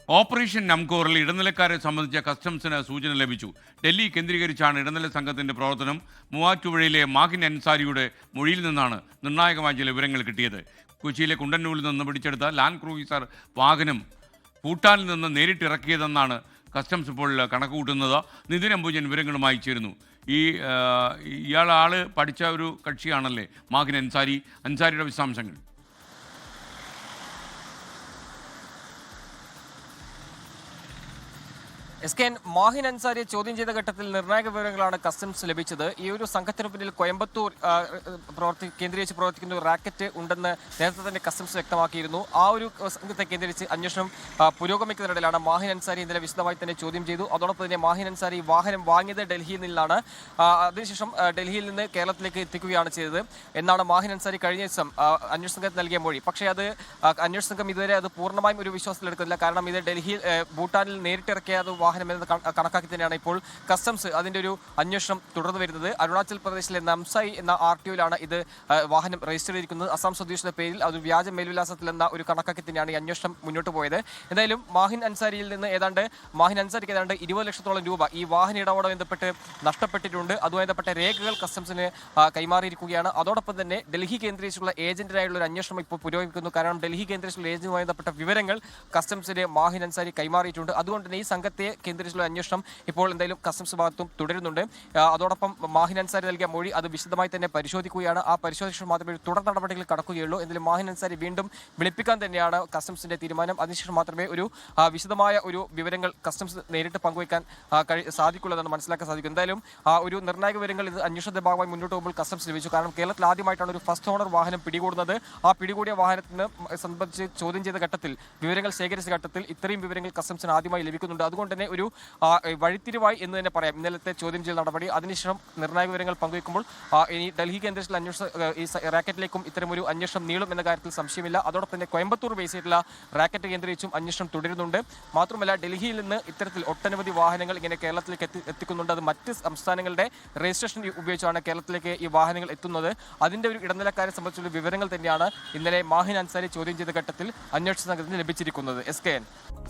Operation നംകോറിൽ ഇടനിലക്കാരെ സംബന്ധിച്ച കസ്റ്റംസിന് സൂചന ലഭിച്ചു. ഡൽഹി കേന്ദ്രീകരിച്ചാണ് ഇടനില സംഘത്തിന്റെ പ്രവർത്തനം. മൂവാറ്റുപുഴയിലെ മാഹിൻ അൻസാരിയുടെ മൊഴിയിൽ നിന്നാണ് നിർണായകമായ ചില വിവരങ്ങൾ കിട്ടിയത്. കൊച്ചിയിലെ കുണ്ടന്നൂരിൽ നിന്ന് പിടിച്ചെടുത്ത ലാൻഡ് ക്രൂയിസർ വാഹനം ഭൂട്ടാനിൽ നിന്ന് നേരിട്ടിറക്കിയതെന്നാണ് കസ്റ്റംസ് ഇപ്പോൾ കണക്കുകൂട്ടുന്നത്. നിതിൻ അംബുജൻ വിവരങ്ങളുമായി ചേരുന്നു. ഇയാൾ പഠിച്ച ഒരു കക്ഷിയാണല്ലേ മാഹിൻ അൻസാരിയുടെ വിശദാംശങ്ങൾ. എസ്.കെ.എൻ. മാഹിൻ അൻസാരിയെ ചോദ്യം ചെയ്ത ഘട്ടത്തിൽ നിർണായക വിവരങ്ങളാണ് കസ്റ്റംസ് ലഭിച്ചത്. ഈ ഒരു സംഘത്തിന് പിന്നിൽ കോയമ്പത്തൂർ കേന്ദ്രീകരിച്ച് പ്രവർത്തിക്കുന്ന ഒരു റാക്കറ്റ് ഉണ്ടെന്ന് നേരത്തെ തന്നെ കസ്റ്റംസ് വ്യക്തമാക്കിയിരുന്നു. ആ ഒരു സംഘത്തെ കേന്ദ്രീകരിച്ച് അന്വേഷണം പുരോഗമിക്കുന്നതിനിടയിലാണ് മാഹിൻ അൻസാരി ഇന്നലെ വിശദമായി തന്നെ ചോദ്യം ചെയ്തു. അതോടൊപ്പം തന്നെ മാഹിൻ അൻസാരി വാഹനം വാങ്ങിയത് ഡൽഹിയിൽ നിന്നാണ്. അതിനുശേഷം ഡൽഹിയിൽ നിന്ന് കേരളത്തിലേക്ക് എത്തിക്കുകയാണ് ചെയ്തത് എന്നാണ് മാഹിൻ അൻസാരി കഴിഞ്ഞ ദിവസം അന്വേഷണ സംഘത്തിന് നൽകിയ മൊഴി. പക്ഷേ അത് അന്വേഷണ സംഘം ഇതുവരെ അത് പൂർണ്ണമായും ഒരു വിശ്വാസത്തിലെടുക്കുന്നില്ല. കാരണം ഇത് ഡൽഹിയിൽ ഭൂട്ടാനിൽ നേരിട്ടിറക്കിയ വാഹനമെന്ന് കണക്കാക്കി തന്നെയാണ് ഇപ്പോൾ കസ്റ്റംസ് അതിൻ്റെ ഒരു അന്വേഷണം തുടർന്നു വരുന്നത്. അരുണാചൽ പ്രദേശിലെ നംസായി എന്ന RTOയിലാണ് ഇത് വാഹനം രജിസ്റ്റർ ചെയ്തിരിക്കുന്നത്. അസം സ്വദേശിയുടെ പേരിൽ അത് വ്യാജ മേൽവിലാസത്തിൽ എന്ന ഒരു കണക്കാക്കി തന്നെയാണ് ഈ അന്വേഷണം മുന്നോട്ട് പോയത്. എന്തായാലും മാഹിൻ അൻസാരിയിൽ നിന്ന് മാഹിൻ അൻസാരിക്ക് ഏതാണ്ട് 20 ലക്ഷത്തോളം രൂപ ഈ വാഹന ഇടപാടുമായി ബന്ധപ്പെട്ട് നഷ്ടപ്പെട്ടിട്ടുണ്ട്. അതുമായി ബന്ധപ്പെട്ട രേഖകൾ കസ്റ്റംസിന് കൈമാറിയിരിക്കുകയാണ്. അതോടൊപ്പം തന്നെ ഡൽഹി കേന്ദ്രീകരിച്ചുള്ള ഏജന്റിനായുള്ള ഒരു അന്വേഷണം ഇപ്പോൾ പുരോഗമിക്കുന്നു. കാരണം ഡൽഹി കേന്ദ്രീകരിച്ചുള്ള ഏജന്റുമായി ബന്ധപ്പെട്ട വിവരങ്ങൾ കസ്റ്റംസിന് മാഹിൻ അൻസാരി കൈമാറിയിട്ടുണ്ട്. അതുകൊണ്ട് തന്നെ ഈ സംഘത്തെ കേന്ദ്രീകരിച്ചുള്ള അന്വേഷണം ഇപ്പോൾ എന്തായാലും കസ്റ്റംസ് ഭാഗത്തും തുടരുന്നുണ്ട്. അതോടൊപ്പം മാഹിൻ അൻസാരി നൽകിയ മൊഴി അത് വിശദമായി തന്നെ പരിശോധിക്കുകയാണ്. ആ പരിശോധിച്ച മാത്രമേ തുടർ നടപടികൾ കടക്കുകയുള്ളൂ. എന്തായാലും മാഹിൻ അൻസാരി വീണ്ടും വിളിപ്പിക്കാൻ തന്നെയാണ് കസ്റ്റംസിന്റെ തീരുമാനം. അതിനുശേഷം മാത്രമേ ഒരു വിശദമായ ഒരു വിവരങ്ങൾ കസ്റ്റംസ് നേരിട്ട് പങ്കുവയ്ക്കാൻ സാധിക്കുള്ളൂ എന്നാണ് മനസ്സിലാക്കാൻ സാധിക്കും. എന്തായാലും ഒരു നിർണായക വിവരങ്ങൾ ഇത് അന്വേഷണത്തിന്റെ ഭാഗമായി മുന്നോട്ട് പോകുമ്പോൾ കസ്റ്റംസ് ലഭിച്ചു. കാരണം കേരളത്തിൽ ആദ്യമായിട്ടാണ് ഒരു ഫസ്റ്റ് ഓണർ വാഹനം പിടികൂടുന്നത്. ആ പിടികൂടിയ വാഹനത്തിന് സംബന്ധിച്ച് ചോദ്യം ചെയ്ത ഘട്ടത്തിൽ വിവരങ്ങൾ ശേഖരിച്ച ഘട്ടത്തിൽ ഇത്രയും വിവരങ്ങൾ കസ്റ്റംസിന് ആദ്യമായി ലഭിക്കുന്നുണ്ട്. അതുകൊണ്ട് തന്നെ ഒരു വഴിത്തിരിവായി എന്ന് തന്നെ പറയാം ഇന്നലത്തെ ചോദ്യം ചെയ്യൽ നടപടി. അതിനുശേഷം നിർണായക വിവരങ്ങൾ പങ്കുവയ്ക്കുമ്പോൾ ഇനി ഡൽഹി കേന്ദ്രീകരിച്ചുള്ള ഈ റാക്കറ്റിലേക്കും ഇത്തരം ഒരു അന്വേഷണം നീളും എന്ന കാര്യത്തിൽ സംശയമില്ല. അതോടൊപ്പം തന്നെ കോയമ്പത്തൂർ ബേസ് ചെയ്തിട്ടുള്ള റാക്കറ്റ് കേന്ദ്രീകരിച്ചും അന്വേഷണം തുടരുന്നുണ്ട്. മാത്രമല്ല ഡൽഹിയിൽ നിന്ന് ഇത്തരത്തിൽ ഒട്ടനവധി വാഹനങ്ങൾ ഇങ്ങനെ കേരളത്തിലേക്ക് എത്തിക്കുന്നുണ്ട്. അത് മറ്റ് സംസ്ഥാനങ്ങളുടെ രജിസ്ട്രേഷൻ ഉപയോഗിച്ചാണ് കേരളത്തിലേക്ക് ഈ വാഹനങ്ങൾ എത്തുന്നത്. അതിന്റെ ഒരു ഇടനിലക്കാരെ സംബന്ധിച്ചുള്ള വിവരങ്ങൾ തന്നെയാണ് ഇന്നലെ മാഹിൻ അൻസാരി ചോദ്യം ചെയ്ത ഘട്ടത്തിൽ അന്വേഷണ സംഘത്തിന് ലഭിച്ചിരിക്കുന്നത്. എസ്.കെ.എൻ.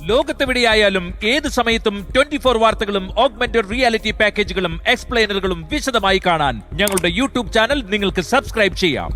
ലോകത്തെവിടെയായാലും ഏത് സമയത്തും 24 വാർത്തകളും ഓഗ്മെന്റഡ് റിയാലിറ്റി പാക്കേജുകളും എക്സ്പ്ലെയിനറുകളും വിശദമായി കാണാൻ ഞങ്ങളുടെ യൂട്യൂബ് ചാനൽ നിങ്ങൾക്ക് സബ്സ്ക്രൈബ് ചെയ്യാം.